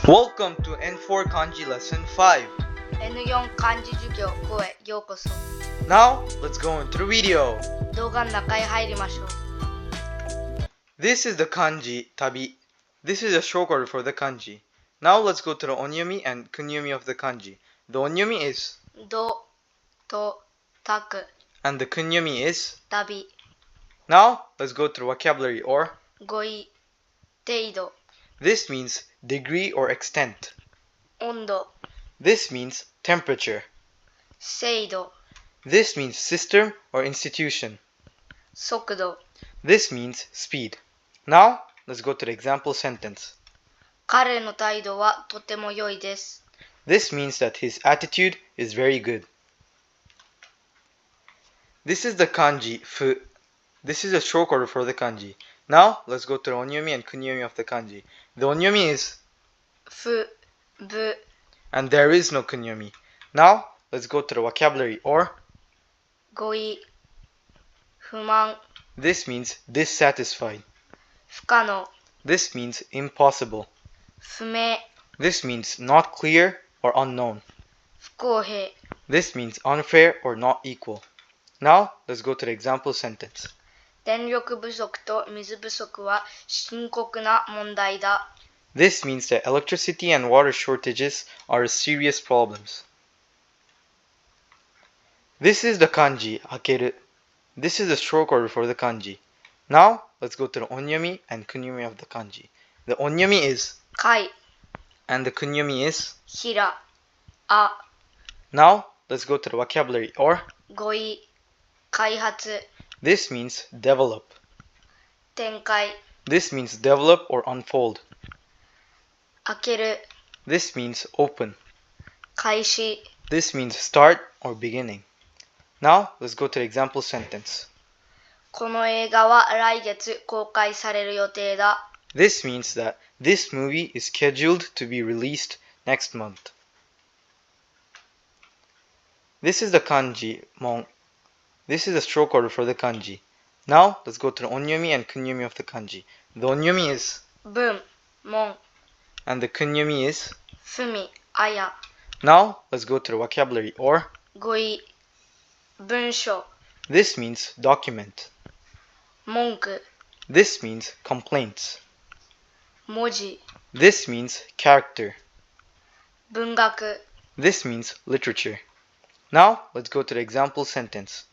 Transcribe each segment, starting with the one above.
Welcome to N4 Kanji Lesson 5. N4 漢字授業5へようこそ。 Now, let's go into the video. 動画の中へ入りましょう。 This is the kanji tabi. This is a shortcut for the kanji. Now, let's go to the onyomi and kunyomi of the kanji. The onyomi is どとたく and the kunyomi is. 旅 Now, let's go to the vocabulary or. 語彙程度 This means degree or extent. 温度 This means temperature. 精度 This means system or institution. 速度 This means speed. Now, let's go to the example sentence. 彼の態度はとても良いです。 This means that his attitude is very good. This is the kanji fu. This is a shortcut for the kanji. Now, let's go to the onyomi and kunyomi of the kanji. The onyomi is ふぶ and there is no kunyomi. Now, let's go to the vocabulary or. 語彙不満 This means dissatisfied. 不可能 This means impossible. 不明 This means not clear or unknown. 不公平 This means unfair or not equal. Now, let's go to the example sentence. 電力不足と水不足は深刻な問題だ。 This means that electricity and water shortages are serious problems. This is the kanji akeru. This is a shortcut for the kanji. Now, let's go to the onyomi and kunyomi of the kanji. The onyomi is 貝 and the kunyomi is. 平あ Now, let's go to the vocabulary or. 語彙開発 This means develop. 展開 This means develop or unfold. 開ける This means open. 開始 This means start or beginning. Now, let's go to the example sentence. この映画は来月公開される予定だ。 This means that this movie is scheduled to be released next month. This is the kanji mon. This is a shortcut for the kanji. Now, let's go to the onyomi and kunyomi of the kanji. The onyomi is 文門 and the kunyomi is. 文あや Now, let's go to the vocabulary or. 語彙文書 This means document. 文句 This means complaints. 文字 This means character. 文学 This means literature. Now, let's go to the example sentence.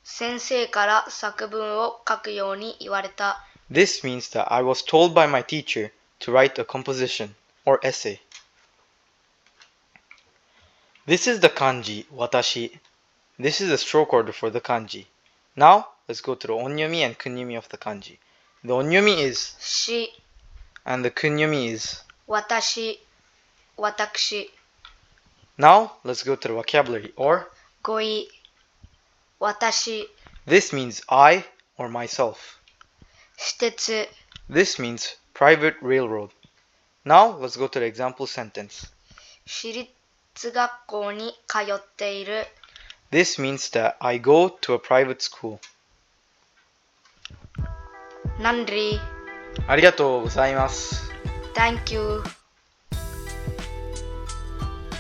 先生から作文を書くように言われた。 This means that I was told by my teacher to write a composition or essay. This is the kanji watashi. This is a shortcut for the kanji. Now, let's go to the onyomi and kunyomi of the kanji. The onyomi is し and the kunyomi is. 私私 Now, let's go to the vocabulary or. 語彙私 This means I or myself. 私鉄 This means private railroad. Now, let's go to the example sentence. 私立学校に通っている。 This means that I go to a private school. ナンリーありがとうございます。 Thank you